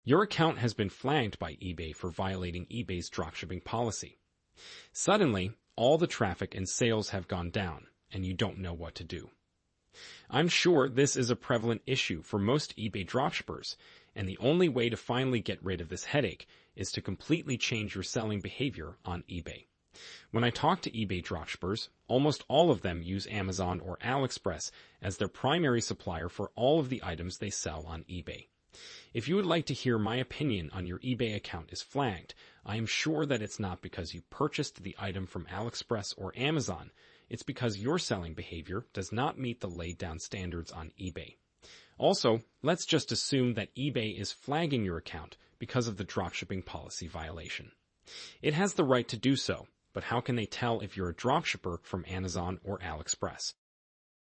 Your account has been flagged by eBay for violating eBay's dropshipping policy. Suddenly, all the traffic and sales have gone down, and you don't know what to do. I'm sure this is a prevalent issue for most eBay dropshippers, and the only way to finally get rid of this headache is to completely change your selling behavior on eBay. When I talk to eBay dropshippers, almost all of them use Amazon or AliExpress as their primary supplier for all of the items they sell on eBay. If you would like to hear my opinion on your eBay account is flagged, I am sure that it's not because you purchased the item from AliExpress or Amazon. It's because your selling behavior does not meet the laid down standards on eBay. Also, let's just assume that eBay is flagging your account because of the dropshipping policy violation. It has the right to do so, but how can they tell if you're a dropshipper from Amazon or AliExpress?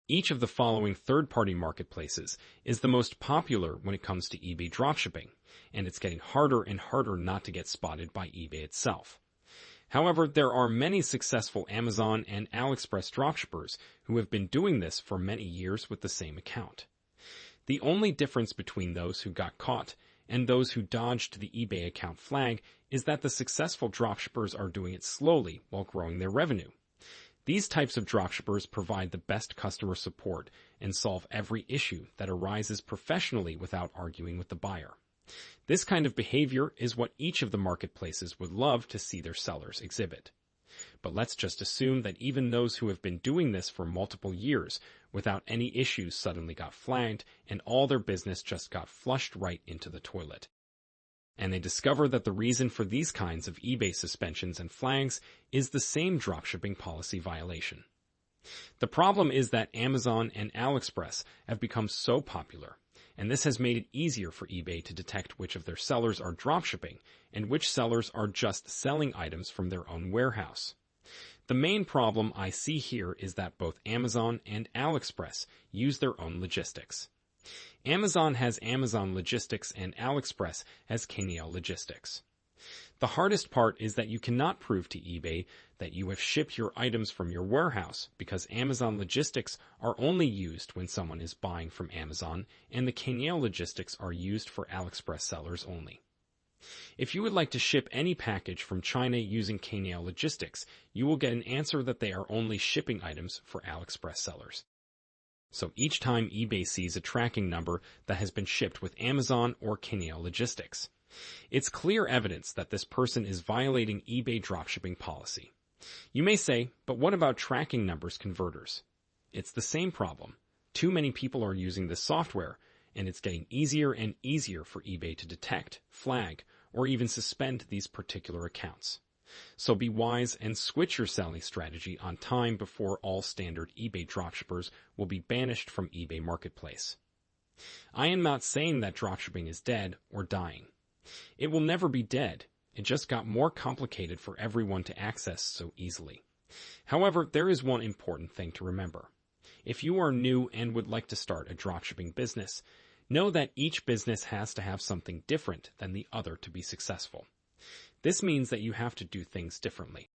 Each of the following third-party marketplaces is the most popular when it comes to eBay dropshipping, and it's getting harder and harder not to get spotted by eBay itself. However, there are many successful Amazon and AliExpress dropshippers who have been doing this for many years with the same account. The only difference between those who got caught and those who dodged the eBay account flag is that the successful dropshippers are doing it slowly while growing their revenue. These types of dropshippers provide the best customer support and solve every issue that arises professionally without arguing with the buyer. This kind of behavior is what each of the marketplaces would love to see their sellers exhibit. But let's just assume that even those who have been doing this for multiple years without any issues suddenly got flagged and all their business just got flushed right into the toilet. And they discover that the reason for these kinds of eBay suspensions and flags is the same dropshipping policy violation. The problem is that Amazon and AliExpress have become so popular, and this has made it easier for eBay to detect which of their sellers are dropshipping and which sellers are just selling items from their own warehouse. The main problem I see here is that both Amazon and AliExpress use their own logistics. Amazon has Amazon Logistics and AliExpress has KNL Logistics. The hardest part is that you cannot prove to eBay that you have shipped your items from your warehouse because Amazon Logistics are only used when someone is buying from Amazon and the KNL Logistics are used for AliExpress sellers only. If you would like to ship any package from China using KNL Logistics, you will get an answer that they are only shipping items for AliExpress sellers. So each time eBay sees a tracking number that has been shipped with Amazon or KNL Logistics, it's clear evidence that this person is violating eBay dropshipping policy. You may say, but what about tracking numbers converters? It's the same problem. Too many people are using this software, and it's getting easier and easier for eBay to detect, flag, or even suspend these particular accounts. So be wise and switch your selling strategy on time before all standard eBay dropshippers will be banished from eBay Marketplace. I am not saying that dropshipping is dead or dying. It will never be dead. It just got more complicated for everyone to access so easily. However, there is one important thing to remember. If you are new and would like to start a dropshipping business, know that each business has to have something different than the other to be successful. This means that you have to do things differently.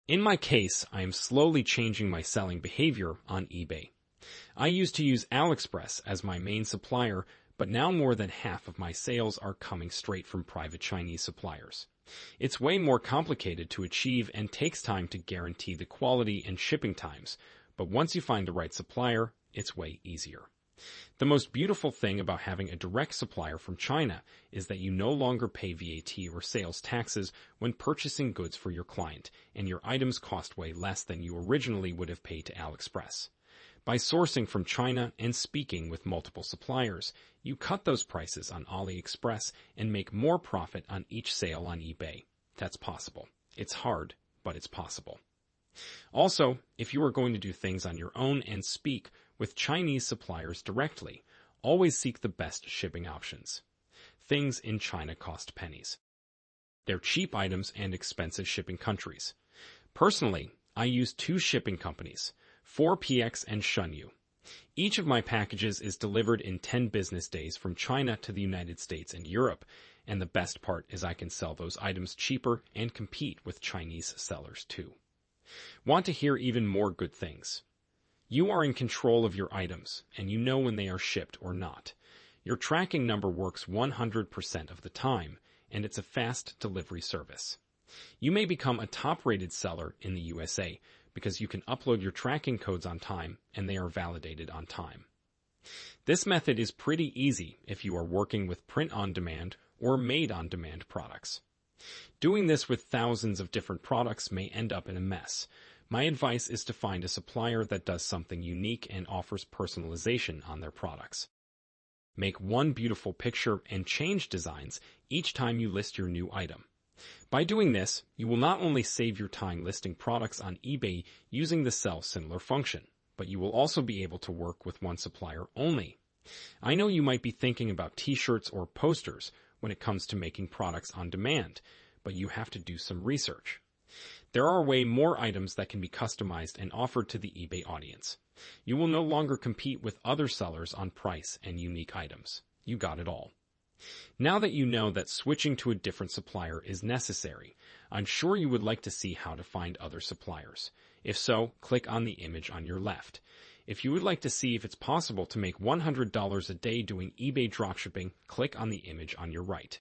In my case, I am slowly changing my selling behavior on eBay. I used to use AliExpress as my main supplier, but now more than half of my sales are coming straight from private Chinese suppliers. It's way more complicated to achieve and takes time to guarantee the quality and shipping times, but once you find the right supplier, it's way easier. The most beautiful thing about having a direct supplier from China is that you no longer pay VAT or sales taxes when purchasing goods for your client, and your items cost way less than you originally would have paid to AliExpress. By sourcing from China and speaking with multiple suppliers, you cut those prices on AliExpress and make more profit on each sale on eBay. That's possible. It's hard, but it's possible. Also, if you are going to do things on your own and speak with Chinese suppliers directly, always seek the best shipping options. Things in China cost pennies. They're cheap items and expensive shipping countries. Personally, I use 2 shipping companies, 4PX and Shunyu. Each of my packages is delivered in 10 business days from China to the United States and Europe, and the best part is I can sell those items cheaper and compete with Chinese sellers too. Want to hear even more good things? You are in control of your items, and you know when they are shipped or not. Your tracking number works 100% of the time, and it's a fast delivery service. You may become a top-rated seller in the USA because you can upload your tracking codes on time and they are validated on time. This method is pretty easy if you are working with print-on-demand or made-on-demand products. Doing this with thousands of different products may end up in a mess. My advice is to find a supplier that does something unique and offers personalization on their products. Make one beautiful picture and change designs each time you list your new item. By doing this, you will not only save your time listing products on eBay using the Sell Similar function, but you will also be able to work with one supplier only. I know you might be thinking about t-shirts or posters when it comes to making products on demand, but you have to do some research. There are way more items that can be customized and offered to the eBay audience. You will no longer compete with other sellers on price and unique items. You got it all. Now that you know that switching to a different supplier is necessary, I'm sure you would like to see how to find other suppliers. If so, click on the image on your left. If you would like to see if it's possible to make $100 a day doing eBay dropshipping, click on the image on your right.